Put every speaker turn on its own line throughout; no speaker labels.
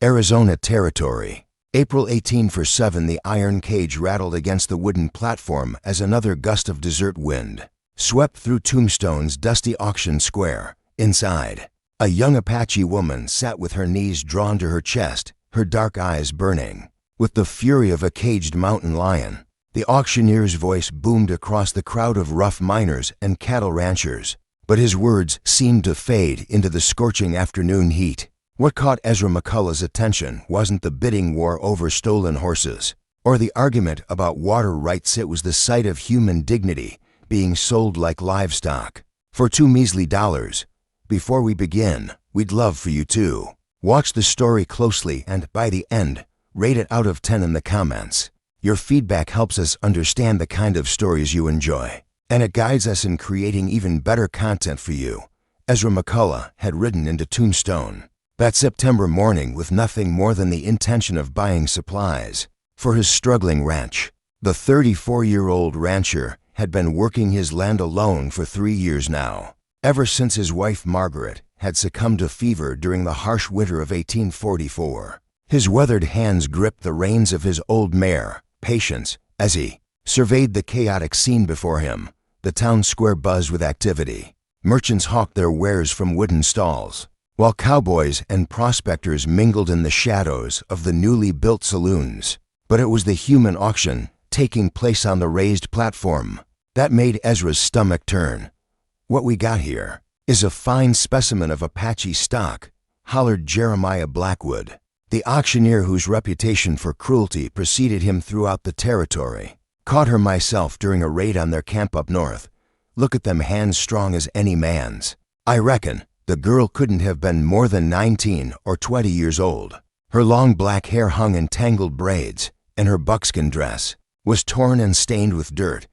Arizona Territory. April 1847. The iron cage rattled against the wooden platform as another gust of desert wind swept through Tombstone's dusty auction square. Inside, a young Apache woman sat with her knees drawn to her chest, her dark eyes burning with the fury of a caged mountain lion. The auctioneer's voice boomed across the crowd of rough miners and cattle ranchers, but his words seemed to fade into the scorching afternoon heat. What caught Ezra McCullough's attention wasn't the bidding war over stolen horses, or the argument about water rights. It was the sight of human dignity being sold like livestock for $2 measly. Before we begin, we'd love for you to watch the story closely and, by the end, rate it out of 10 in the comments. Your feedback helps us understand the kind of stories you enjoy, and it guides us in creating even better content for you. Ezra McCullough had ridden into Tombstone that September morning with nothing more than the intention of buying supplies for his struggling ranch. The 34-year-old rancher had been working his land alone for 3 years now, ever since his wife Margaret had succumbed to fever during the harsh winter of 1844. His weathered hands gripped the reins of his old mare, Patience, as he surveyed the chaotic scene before him. The town square buzzed with activity. Merchants hawked their wares from wooden stalls, while cowboys and prospectors mingled in the shadows of the newly built saloons. But it was the human auction taking place on the raised platform that made Ezra's stomach turn. "What we got here is a fine specimen of Apache stock," hollered Jeremiah Blackwood, the auctioneer whose reputation for cruelty preceded him throughout the territory. "Caught her myself during a raid on their camp up north. Look at them hands, strong as any man's. I reckon the girl couldn't have been more than 19 or 20 years old. Her long black hair hung in tangled braids, and her buckskin dress was torn and stained with dirt.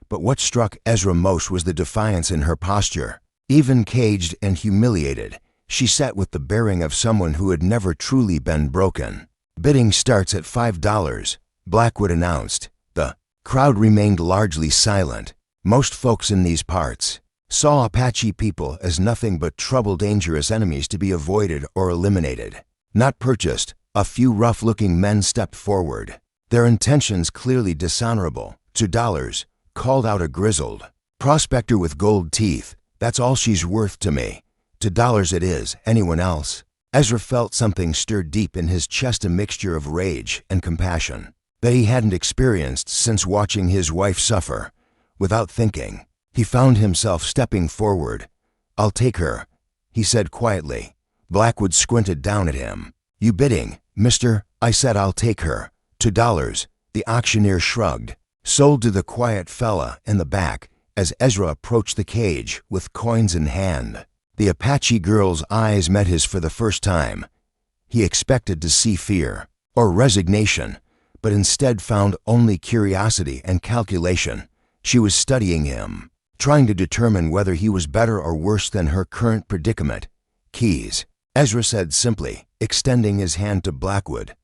But what struck Ezra most was the defiance in her posture. Even caged and humiliated, she sat with the bearing of someone who had never truly been broken. "Bidding starts at $5, Blackwood announced. The crowd remained largely silent. Most folks in these parts saw Apache people as nothing but trouble, dangerous enemies to be avoided or eliminated, not purchased. A few rough-looking men stepped forward, their intentions clearly dishonorable. $2, called out a grizzled prospector with gold teeth. "That's all she's worth to me. $2 it is. Anyone else?" Ezra felt something stir deep in his chest, a mixture of rage and compassion that he hadn't experienced since watching his wife suffer. Without thinking, he found himself stepping forward. "I'll take her," he said quietly. Blackwood squinted down at him. "You bidding, mister?" "I said I'll take her. $2, the auctioneer shrugged. "Sold to the quiet fella in the back," as Ezra approached the cage with coins in hand. The Apache girl's eyes met his for the first time. He expected to see fear or resignation, but instead found only curiosity and calculation. She was studying him, trying to determine whether he was better or worse than her current predicament. "Keys," Ezra said simply, extending his hand to Blackwood.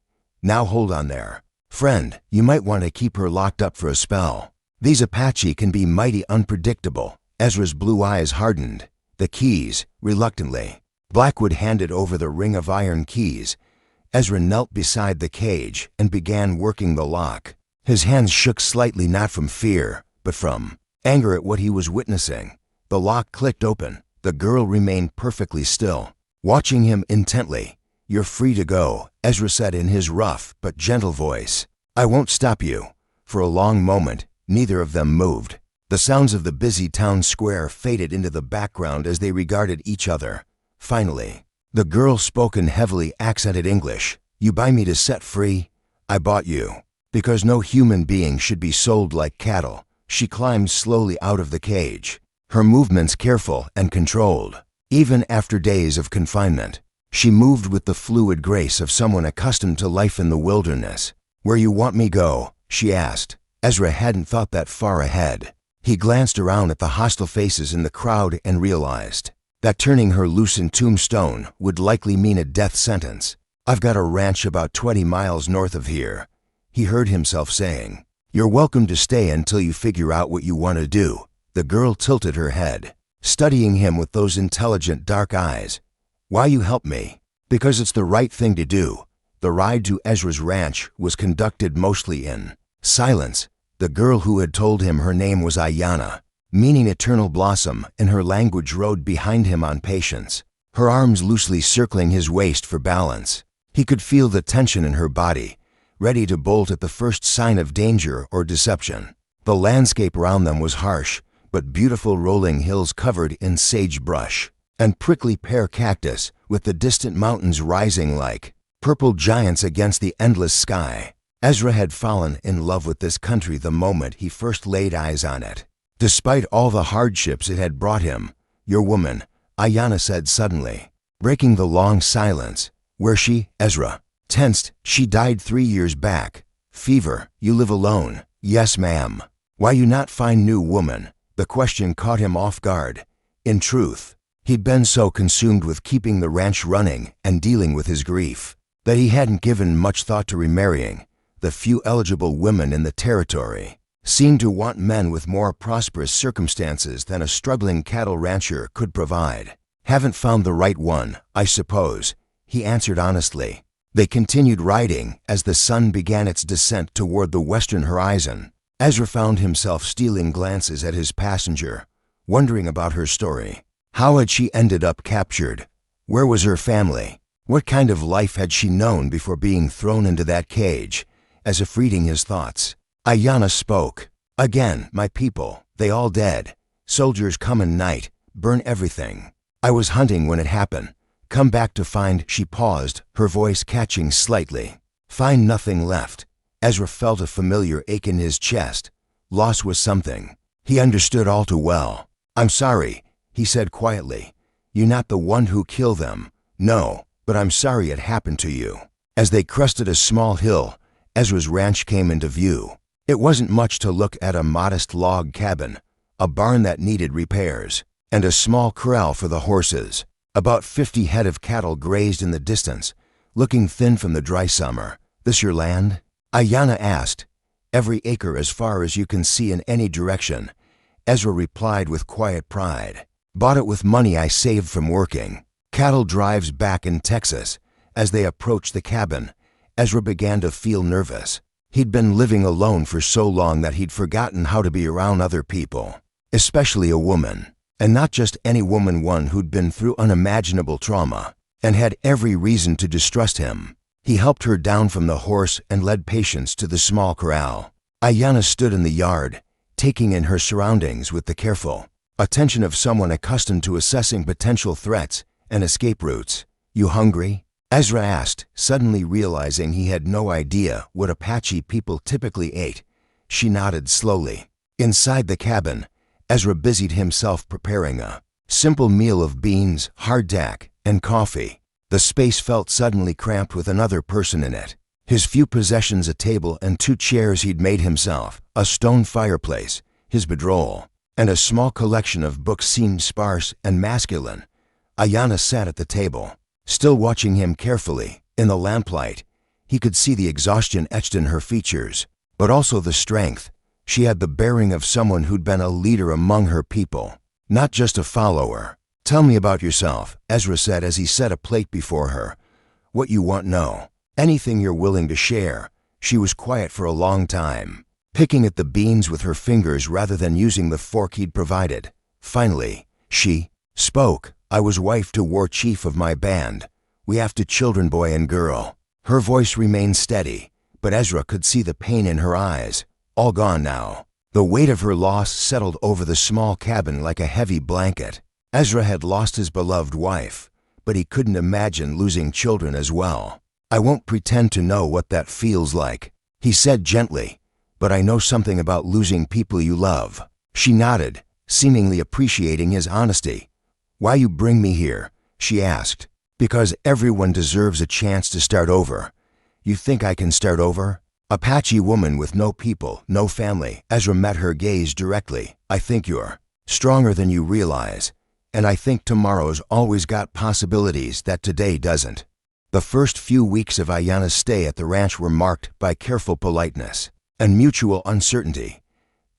"Now hold on there, friend. You might want to keep her locked up for a spell. These Apache can be mighty unpredictable." Ezra's blue eyes hardened. "The keys," reluctantly. Blackwood handed over the ring of iron keys. Ezra knelt beside the cage and began working the lock. His hands shook slightly, not from fear, but from anger at what he was witnessing. The lock clicked open. The girl remained perfectly still, watching him intently. "You're free to go," Ezra said in his rough but gentle voice. "I won't stop you." For a long moment, neither of them moved. The sounds of the busy town square faded into the background as they regarded each other. Finally, the girl spoke in heavily accented English. "You buy me to set free? I bought you because no human being should be sold like cattle." She climbed slowly out of the cage, her movements careful and controlled. Even after days of confinement, she moved with the fluid grace of someone accustomed to life in the wilderness. "Where you want me go?" she asked. Ezra hadn't thought that far ahead. He glanced around at the hostile faces in the crowd and realized that turning her loose in Tombstone would likely mean a death sentence. "I've got a ranch about 20 miles north of here," he heard himself saying. "You're welcome to stay until you figure out what you want to do." The girl tilted her head, studying him with those intelligent dark eyes. "Why you help me?" "Because it's the right thing to do. The ride to Ezra's ranch was conducted mostly in silence. The girl who had told him her name was Aiyana, meaning eternal blossom, in her language rode behind him on patience, her arms loosely circling his waist for balance. He could feel the tension in her body, ready to bolt at the first sign of danger or deception. The landscape around them was harsh, but beautiful rolling hills covered in sagebrush, and prickly pear cactus, with the distant mountains rising like purple giants against the endless sky. Ezra had fallen in love with this country the moment he first laid eyes on it. Despite all the hardships it had brought him. "Your woman," Aiyana said suddenly, breaking the long silence. "Where's she?" Ezra tensed. "She died 3 years back. Fever. You live alone?" "Yes, ma'am." "Why you not find new woman?" The question caught him off guard. In truth, he'd been so consumed with keeping the ranch running and dealing with his grief that he hadn't given much thought to remarrying. The few eligible women in the territory seemed to want men with more prosperous circumstances than a struggling cattle rancher could provide. "Haven't found the right one, I suppose," he answered honestly. They continued riding as the sun began its descent toward the western horizon. Ezra found himself stealing glances at his passenger, wondering about her story. How had she ended up captured? Where was her family? What kind of life had she known before being thrown into that cage? As if reading his thoughts, Aiyana spoke. "Again, my people, they all dead. Soldiers come in night, burn everything. I was hunting when it happened. Come back to find," she paused, her voice catching slightly. "Find nothing left." Ezra felt a familiar ache in his chest. Loss was something he understood all too well. "I'm sorry," he said quietly. "You're not the one who killed them." "No, but I'm sorry it happened to you." As they crested a small hill, Ezra's ranch came into view. It wasn't much to look at: a modest log cabin, a barn that needed repairs, and a small corral for the horses. About 50 head of cattle grazed in the distance, looking thin from the dry summer. "This your land?" Aiyana asked. "Every acre as far as you can see in any direction," Ezra replied with quiet pride. "Bought it with money I saved from working." Cattle drives back in Texas. As they approached the cabin, Ezra began to feel nervous. He'd been living alone for so long that he'd forgotten how to be around other people, especially a woman. And not just any woman, one who'd been through unimaginable trauma and had every reason to distrust him. He helped her down from the horse and led Patience to the small corral. Aiyana stood in the yard, taking in her surroundings with the careful attention of someone accustomed to assessing potential threats and escape routes. "You hungry?" Ezra asked, suddenly realizing he had no idea what Apache people typically ate. She nodded slowly. Inside the cabin, Ezra busied himself preparing a simple meal of beans, hardtack, and coffee. The space felt suddenly cramped with another person in it. His few possessions, a table and 2 chairs he'd made himself, a stone fireplace, his bedroll, and a small collection of books seemed sparse and masculine. Aiyana sat at the table, still watching him carefully. In the lamplight, he could see the exhaustion etched in her features, but also the strength. She had the bearing of someone who'd been a leader among her people, not just a follower. "Tell me about yourself," Ezra said as he set a plate before her. "What you want know. Anything you're willing to share." She was quiet for a long time, picking at the beans with her fingers rather than using the fork he'd provided. Finally, she spoke. "I was wife to war chief of my band. We have 2 children, boy and girl." Her voice remained steady, but Ezra could see the pain in her eyes. All gone now. The weight of her loss settled over the small cabin like a heavy blanket. Ezra had lost his beloved wife, but he couldn't imagine losing children as well. "I won't pretend to know what that feels like," he said gently, "but I know something about losing people you love." She nodded, seemingly appreciating his honesty. "Why you bring me here?" she asked. "Because everyone deserves a chance to start over." "You think I can start over?" Apache woman with no people, no family. Ezra met her gaze directly. "I think you're stronger than you realize. And I think tomorrow's always got possibilities that today doesn't." The first few weeks of Aiyana's stay at the ranch were marked by careful politeness and mutual uncertainty.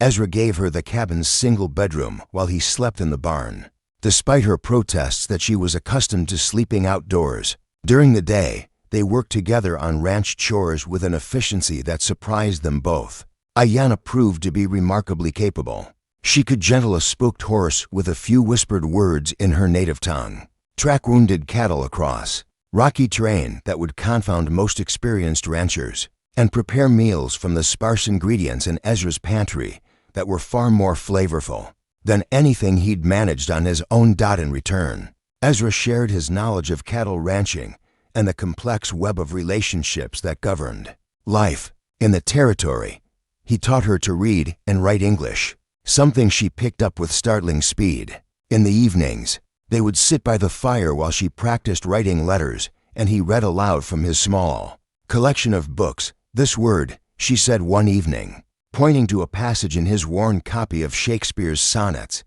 Ezra gave her the cabin's single bedroom while he slept in the barn, despite her protests that she was accustomed to sleeping outdoors. During the day, They worked together on ranch chores with an efficiency that surprised them both. Aiyana proved to be remarkably capable. She could gentle a spooked horse with a few whispered words in her native tongue, track wounded cattle across rocky terrain that would confound most experienced ranchers, and prepare meals from the sparse ingredients in Ezra's pantry that were far more flavorful than anything he'd managed on his own. In return, Ezra shared his knowledge of cattle ranching and the complex web of relationships that governed life in the territory. He taught her to read and write English, something she picked up with startling speed. In the evenings, they would sit by the fire while she practiced writing letters, and he read aloud from his small collection of books. "This word," she said one evening, pointing to a passage in his worn copy of Shakespeare's sonnets.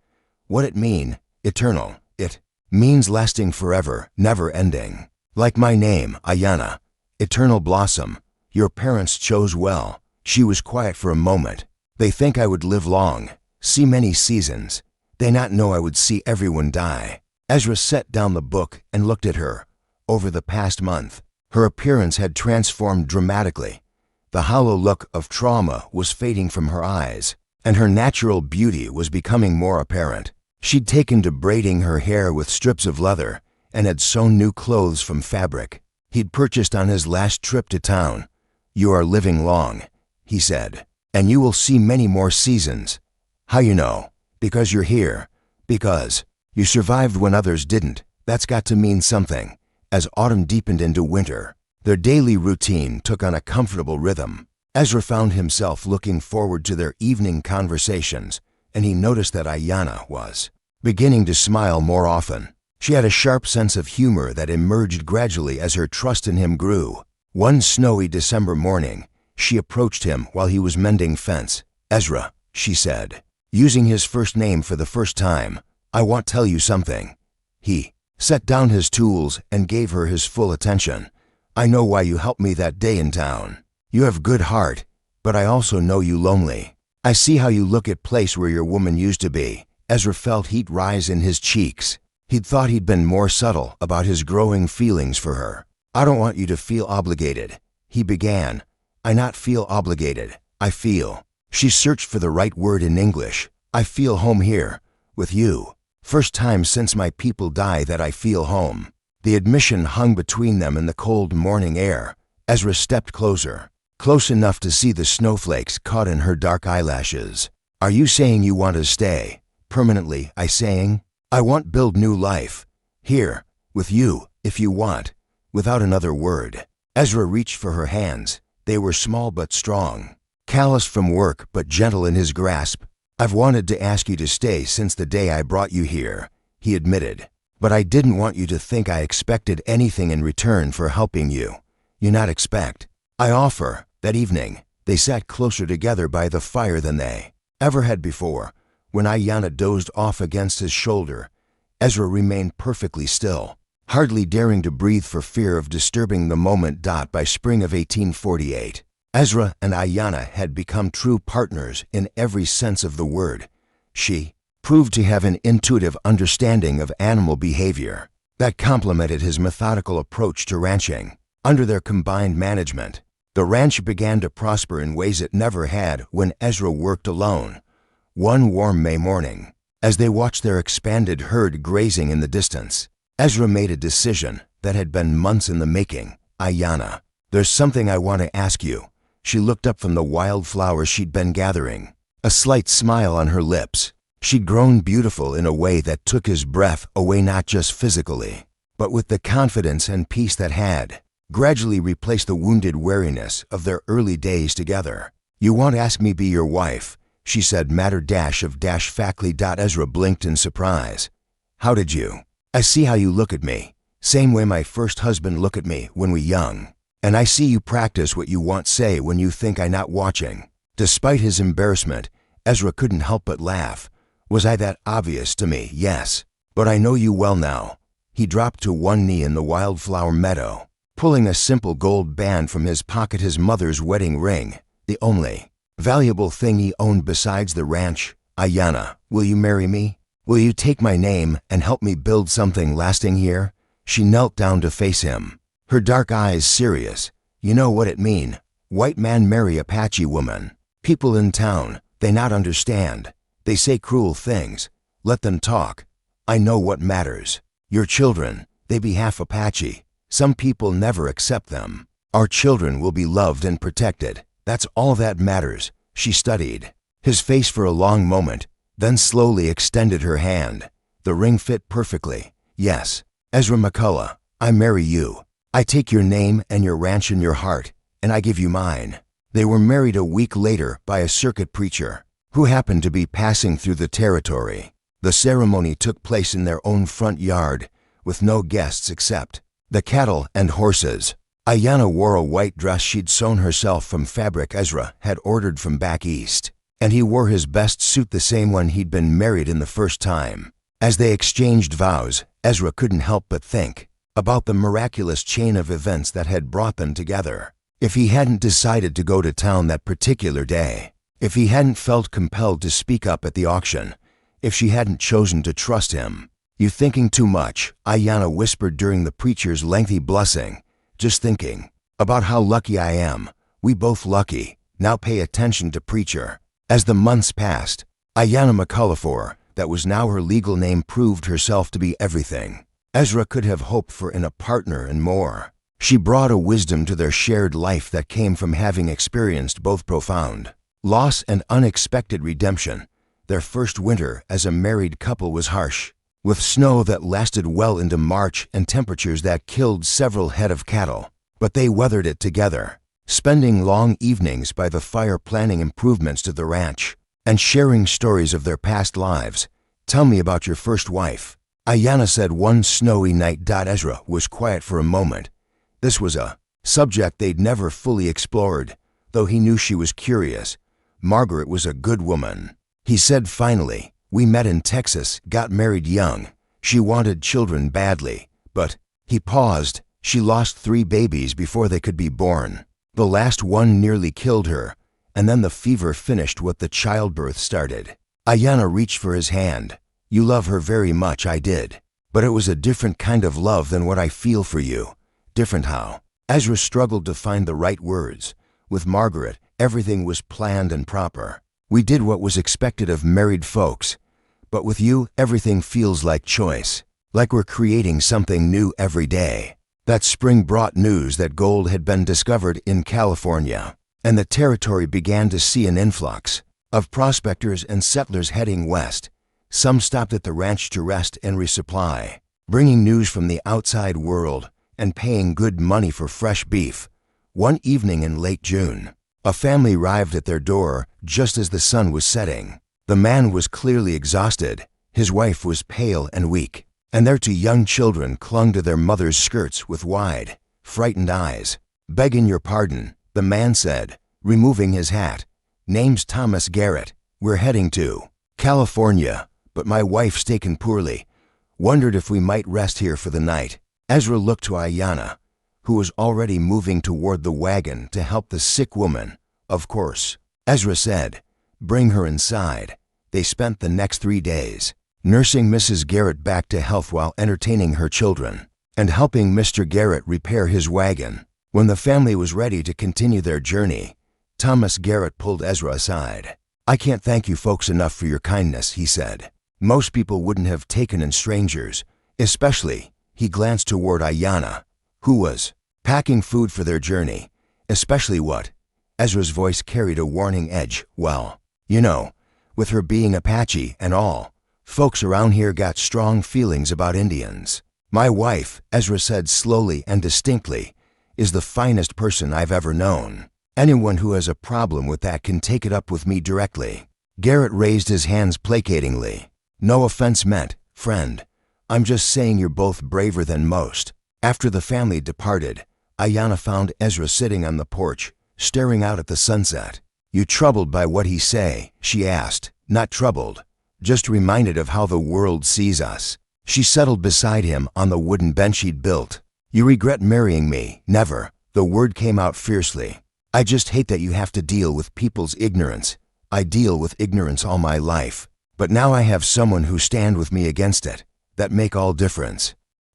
"What it mean? Eternal. It means lasting forever, never ending. Like my name, Aiyana. Eternal blossom. Your parents chose well." She was quiet for a moment. "They think I would live long, see many seasons. They not know I would see everyone die." Ezra set down the book and looked at her. Over the past month, her appearance had transformed dramatically. The hollow look of trauma was fading from her eyes, and her natural beauty was becoming more apparent. She'd taken to braiding her hair with strips of leather and had sewn new clothes from fabric he'd purchased on his last trip to town. "You are living long," he said, "and you will see many more seasons." "How you know?" "Because you're here. Because you survived when others didn't. That's got to mean something." As autumn deepened into winter, their daily routine took on a comfortable rhythm. Ezra found himself looking forward to their evening conversations, and he noticed that Aiyana was beginning to smile more often. She had a sharp sense of humor that emerged gradually as her trust in him grew. One snowy December morning, she approached him while he was mending fence. "Ezra," she said, using his first name for the first time, "I want to tell you something." He set down his tools and gave her his full attention. "I know why you helped me that day in town. You have good heart, but I also know you lonely. I see how you look at place where your woman used to be." Ezra felt heat rise in his cheeks. He'd thought he'd been more subtle about his growing feelings for her. "I don't want you to feel obligated," he began. "I not feel obligated. I feel." She searched for the right word in English. "I feel home here, with you. First time since my people died that I feel home." The admission hung between them in the cold morning air. Ezra stepped closer, close enough to see the snowflakes caught in her dark eyelashes. "Are you saying you want to stay? Permanently, I saying? I want build new life. Here, with you, if you want." Without another word, Ezra reached for her hands. They were small but strong, calloused from work but gentle in his grasp. "I've wanted to ask you to stay since the day I brought you here," he admitted. "But I didn't want you to think I expected anything in return for helping you. You not expect. I offer." That evening, they sat closer together by the fire than they ever had before. When Aiyana dozed off against his shoulder, Ezra remained perfectly still, hardly daring to breathe for fear of disturbing the moment. By spring of 1848, Ezra and Aiyana had become true partners in every sense of the word. She proved to have an intuitive understanding of animal behavior that complemented his methodical approach to ranching. Under their combined management, the ranch began to prosper in ways it never had when Ezra worked alone. One warm May morning, as they watched their expanded herd grazing in the distance, Ezra made a decision that had been months in the making. "Aiyana, there's something I want to ask you." She looked up from the wildflowers she'd been gathering, a slight smile on her lips. She'd grown beautiful in a way that took his breath away, not just physically, but with the confidence and peace that had gradually replaced the wounded weariness of their early days together. "You want to ask me be your wife?" she said, matter-of-factly. Ezra blinked in surprise. "How did you? I see how you look at me. Same way my first husband looked at me when we young. And I see you practice what you want say when you think I not watching." Despite his embarrassment, Ezra couldn't help but laugh. "Was I that obvious to me? Yes. But I know you well now." He dropped to one knee in the wildflower meadow, pulling a simple gold band from his pocket, his mother's wedding ring, the only valuable thing he owned besides the ranch. "Aiyana, will you marry me? Will you take my name and help me build something lasting here?" She knelt down to face him. her dark eyes serious. You know what it mean. White man marry Apache woman. People in town, they not understand. They say cruel things. Let them talk. I know what matters. Your children, they be half Apache. Some people never accept them. Our children will be loved and protected. That's all that matters. She studied his face for a long moment, then slowly extended her hand. The ring fit perfectly. Yes, Ezra McCullough, I marry you. I take your name and your ranch in your heart, and I give you mine. They were married a week later by a circuit preacher who happened to be passing through the territory. The ceremony took place in their own front yard, with no guests except the cattle and horses. Aiyana wore a white dress she'd sewn herself from fabric Ezra had ordered from back east, and he wore his best suit, the same one he'd been married in the first time. As they exchanged vows, Ezra couldn't help but think about the miraculous chain of events that had brought them together. If he hadn't decided to go to town that particular day, if he hadn't felt compelled to speak up at the auction, if she hadn't chosen to trust him. You thinking too much, Aiyana whispered during the preacher's lengthy blessing. Just thinking about how lucky I am. We both lucky. Now pay attention to preacher. As the months passed, Aiyana McCullough, that was now her legal name, proved herself to be everything Ezra could have hoped for in a partner and more. She brought a wisdom to their shared life that came from having experienced both profound loss and unexpected redemption. Their first winter as a married couple was harsh, with snow that lasted well into March and temperatures that killed several head of cattle. But they weathered it together, spending long evenings by the fire planning improvements to the ranch and sharing stories of their past lives. Tell me about your first wife, Aiyana said one snowy night. Ezra was quiet for a moment. This was a subject they'd never fully explored, though he knew she was curious. Margaret was a good woman, he said finally. We met in Texas, got married young. She wanted children badly, but he paused. She lost 3 babies before they could be born. The last one nearly killed her, and then the fever finished what the childbirth started. Aiyana reached for his hand. You love her very much. I did. But it was a different kind of love than what I feel for you. Different how? Ezra struggled to find the right words. With Margaret, everything was planned and proper. We did what was expected of married folks. But with you, everything feels like choice, like we're creating something new every day. That spring brought news that gold had been discovered in California, and the territory began to see an influx of prospectors and settlers heading west. Some stopped at the ranch to rest and resupply, bringing news from the outside world and paying good money for fresh beef. One evening in late June, a family arrived at their door just as the sun was setting. The man was clearly exhausted, his wife was pale and weak, and their 2 young children clung to their mother's skirts with wide, frightened eyes. Begging your pardon, the man said, removing his hat. Name's Thomas Garrett. We're heading to California, but my wife's taken poorly. Wondered if we might rest here for the night. Ezra looked to Aiyana, who was already moving toward the wagon to help the sick woman. Of course, Ezra said. Bring her inside. They spent the next 3 days nursing Mrs. Garrett back to health while entertaining her children and helping Mr. Garrett repair his wagon. When the family was ready to continue their journey, Thomas Garrett pulled Ezra aside. I can't thank you folks enough for your kindness, he said. Most people wouldn't have taken in strangers, especially, he glanced toward Aiyana, who was packing food for their journey. Especially what? Ezra's voice carried a warning edge. Well, you know, with her being Apache and all, folks around here got strong feelings about Indians. My wife, Ezra said slowly and distinctly, is the finest person I've ever known. Anyone who has a problem with that can take it up with me directly. Garrett raised his hands placatingly. No offense meant, friend. I'm just saying you're both braver than most. After the family departed, Aiyana found Ezra sitting on the porch, staring out at the sunset. You troubled by what he say? She asked. Not troubled, just reminded of how the world sees us. She settled beside him on the wooden bench he'd built. You regret marrying me? Never. The word came out fiercely. I just hate that you have to deal with people's ignorance. I deal with ignorance all my life. But now I have someone who stand with me against it. That make all difference.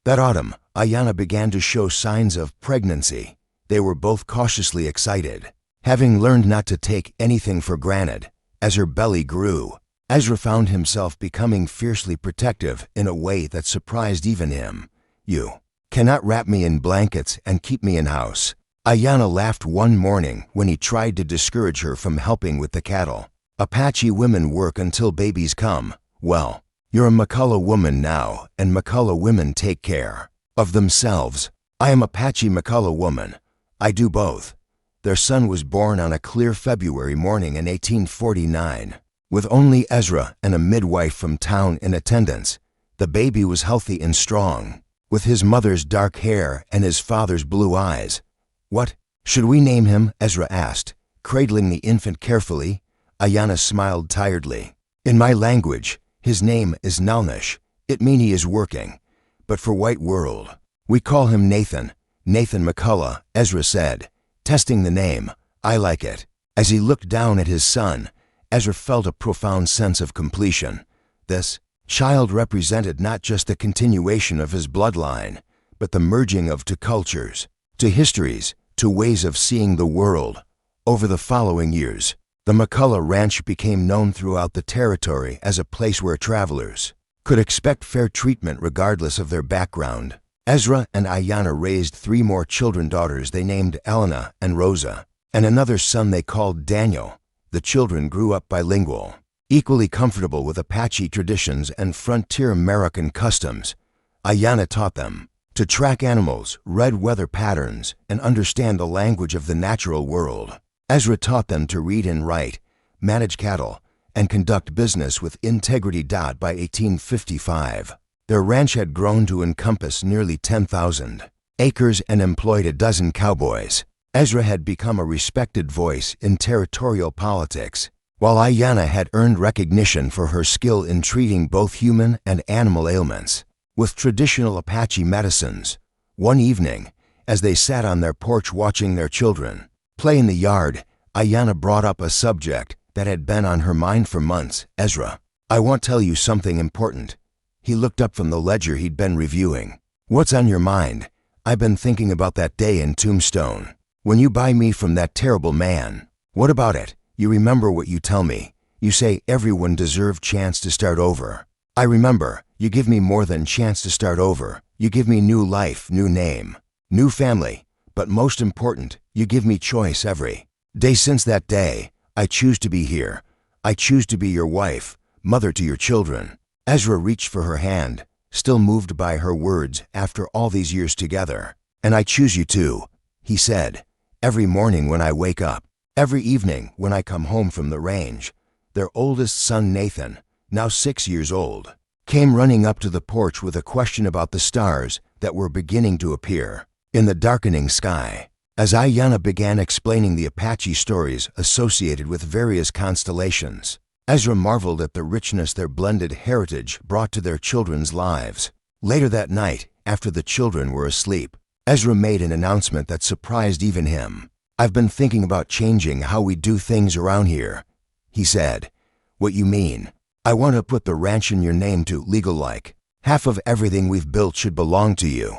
That autumn, Aiyana began to show signs of pregnancy. They were both cautiously excited, having learned not to take anything for granted. As her belly grew, Ezra found himself becoming fiercely protective in a way that surprised even him. "You cannot wrap me in blankets and keep me in house." Aiyana laughed one morning when he tried to discourage her from helping with the cattle. "Apache women work until babies come. Well, you're a McCullough woman now, and McCullough women take care of themselves. I am Apache McCullough woman. I do both." Their son was born on a clear February morning in 1849. With only Ezra and a midwife from town in attendance, the baby was healthy and strong, with his mother's dark hair and his father's blue eyes. "What should we name him?" Ezra asked, cradling the infant carefully. Aiyana smiled tiredly. "In my language, his name is Nalnish. It means he is working. But for white world, we call him Nathan. Nathan McCullough," Ezra said, testing the name. "I like it." As he looked down at his son, Ezra felt a profound sense of completion. This child represented not just the continuation of his bloodline, but the merging of two cultures, to histories, to ways of seeing the world. Over the following years, the McCullough Ranch became known throughout the territory as a place where travelers could expect fair treatment regardless of their background. Ezra and Aiyana raised 3 more daughters they named Aiyana and Rosa, and another son they called Daniel. The children grew up bilingual, equally comfortable with Apache traditions and frontier American customs. Aiyana taught them to track animals, read weather patterns, and understand the language of the natural world. Ezra taught them to read and write, manage cattle, and conduct business with integrity. By 1855, their ranch had grown to encompass nearly 10,000 acres and employed a dozen cowboys. Ezra had become a respected voice in territorial politics, while Aiyana had earned recognition for her skill in treating both human and animal ailments with traditional Apache medicines. One evening, as they sat on their porch watching their children play in the yard, Aiyana brought up a subject that had been on her mind for months. "Ezra, I want to tell you something important." He looked up from the ledger he'd been reviewing. "What's on your mind?" "I've been thinking about that day in Tombstone, when you buy me from that terrible man." "What about it? You remember what you tell me. You say everyone deserves chance to start over." "I remember. You give me more than chance to start over. You give me new life, new name, new family. But most important, you give me choice every day. Since that day, I choose to be here. I choose to be your wife, mother to your children." Ezra reached for her hand, still moved by her words after all these years together. "And I choose you too," he said. "Every morning when I wake up, every evening when I come home from the range." Their oldest son, Nathan, now 6 years old, came running up to the porch with a question about the stars that were beginning to appear in the darkening sky. As Aiyana began explaining the Apache stories associated with various constellations, Ezra marveled at the richness their blended heritage brought to their children's lives. Later that night, after the children were asleep, Ezra made an announcement that surprised even him. "I've been thinking about changing how we do things around here," he said. "What you mean?" "I want to put the ranch in your name to legal-like. Half of everything we've built should belong to you."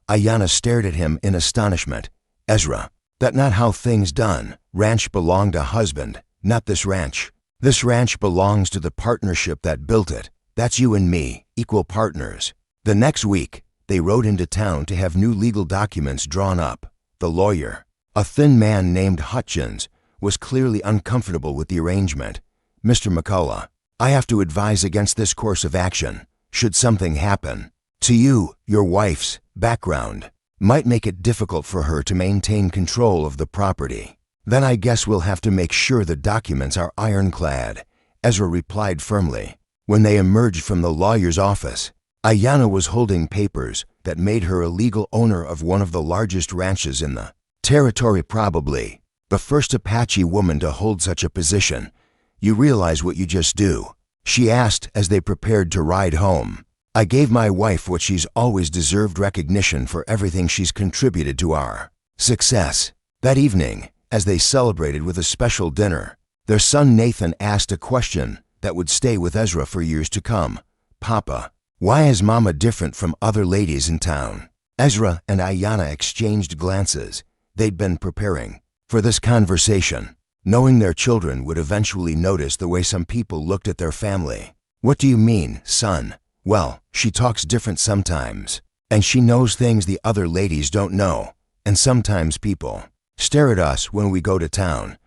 Aiyana stared at him in astonishment. "Ezra, that's not how things done. Ranch belong to husband, not this ranch. This ranch belongs to the partnership that built it. That's you and me, equal partners." The next week, they rode into town to have new legal documents drawn up. The lawyer, a thin man named Hutchins, was clearly uncomfortable with the arrangement. "Mr. McCullough, I have to advise against this course of action. Should something happen to you, your wife's background might make it difficult for her to maintain control of the property. Then I guess we'll have to make sure the documents are ironclad," Ezra replied firmly. When they emerged from the lawyer's office, Aiyana was holding papers that made her a legal owner of one of the largest ranches in the territory, probably the first Apache woman to hold such a position. "You realize what you just do?" she asked as they prepared to ride home. "I gave my wife what she's always deserved, recognition for everything she's contributed to our success." That evening, as they celebrated with a special dinner, their son Nathan asked a question that would stay with Ezra for years to come. "Papa, Why is Mama different from other ladies in town? Ezra and Aiyana exchanged glances. They'd been preparing for this conversation, knowing their children would eventually notice the way some people looked at their family. What do you mean, son? Well, she talks different sometimes, and she knows things the other ladies don't know, and sometimes people stare at us when we go to town.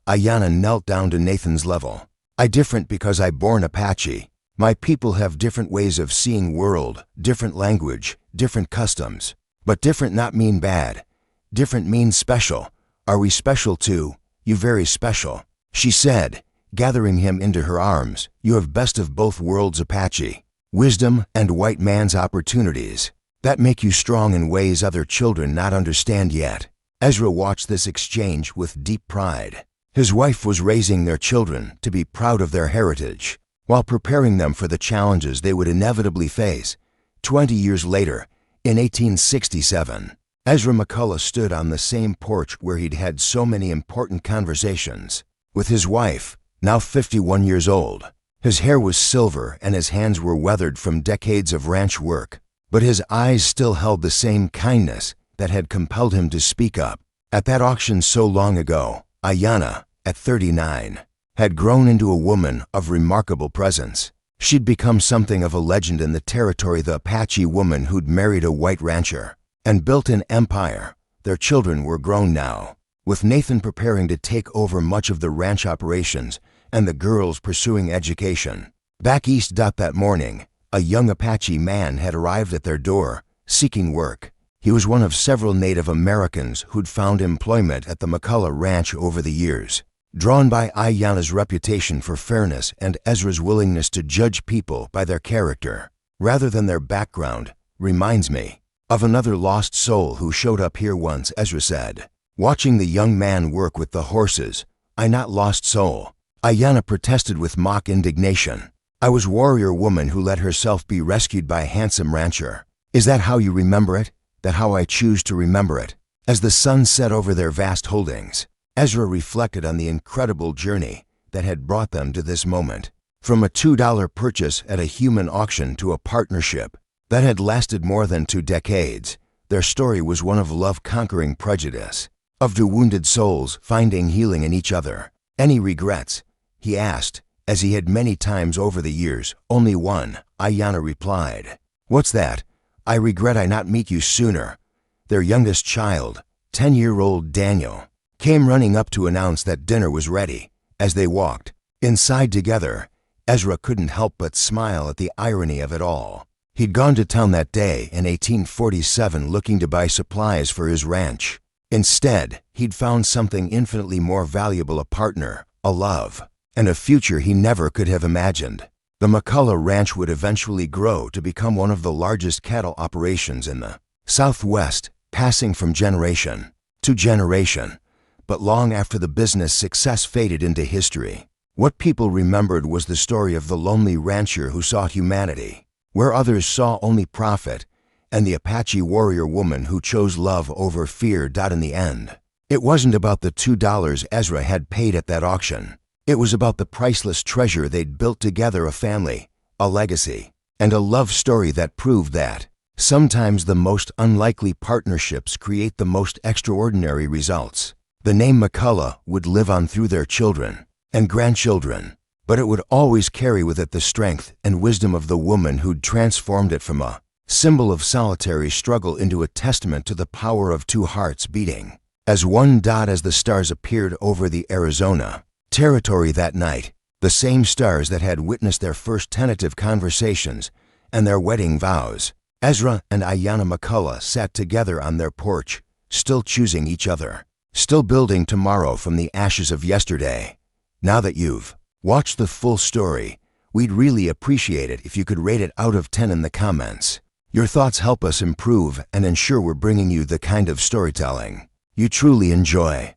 Aiyana knelt down to Nathan's level. I different because I born Apache. My people have different ways of seeing world, different language, different customs. But different not mean bad. Different means special. Are we special too? You very special, she said, gathering him into her arms. You have best of both worlds, Apache. Wisdom and white man's opportunities. That make you strong in ways other children not understand yet. Ezra watched this exchange with deep pride. His wife was raising their children to be proud of their heritage, while preparing them for the challenges they would inevitably face. 20 years later, in 1867, Ezra McCullough stood on the same porch where he'd had so many important conversations with his wife, now 51 years old. His hair was silver and his hands were weathered from decades of ranch work, but his eyes still held the same kindness that had compelled him to speak up. At that auction so long ago, Aiyana, at 39, had grown into a woman of remarkable presence. She'd become something of a legend in the territory, the Apache woman who'd married a white rancher and built an empire. Their children were grown now, with Nathan preparing to take over much of the ranch operations and the girls pursuing education. Back east. That morning, a young Apache man had arrived at their door, seeking work. He was one of several Native Americans who'd found employment at the McCullough Ranch over the years. Drawn by Aiyana's reputation for fairness and Ezra's willingness to judge people by their character, rather than their background, reminds me of another lost soul who showed up here once, Ezra said, watching the young man work with the horses. I not lost soul, Aiyana protested with mock indignation. I was warrior woman who let herself be rescued by a handsome rancher. Is that how you remember it? That how I choose to remember it? As the sun set over their vast holdings, Ezra reflected on the incredible journey that had brought them to this moment. From a $2 purchase at a human auction to a partnership that had lasted more than 2 decades, their story was one of love conquering prejudice, of two wounded souls finding healing in each other. Any regrets? He asked, as he had many times over the years. Only one, Aiyana replied. What's that? I regret I not meet you sooner. Their youngest child, 10-year-old Daniel, came running up to announce that dinner was ready. As they walked inside together, Ezra couldn't help but smile at the irony of it all. He'd gone to town that day in 1847 looking to buy supplies for his ranch. Instead, he'd found something infinitely more valuable, a partner, a love, and a future he never could have imagined. The McCullough Ranch would eventually grow to become one of the largest cattle operations in the Southwest, passing from generation to generation. But long after the business success faded into history, what people remembered was the story of the lonely rancher who sought humanity where others saw only profit, and the Apache warrior woman who chose love over fear. In the end, it wasn't about the $2 Ezra had paid at that auction. It was about the priceless treasure they'd built together, a family, a legacy, and a love story that proved that sometimes the most unlikely partnerships create the most extraordinary results. The name McCullough would live on through their children and grandchildren, but it would always carry with it the strength and wisdom of the woman who'd transformed it from a symbol of solitary struggle into a testament to the power of two hearts beating as one. As the stars appeared over the Arizona territory that night, the same stars that had witnessed their first tentative conversations and their wedding vows, Ezra and Aiyana McCullough sat together on their porch, still choosing each other, still building tomorrow from the ashes of yesterday. Now that you've watched the full story, we'd really appreciate it if you could rate it out of 10 in the comments. Your thoughts help us improve and ensure we're bringing you the kind of storytelling you truly enjoy.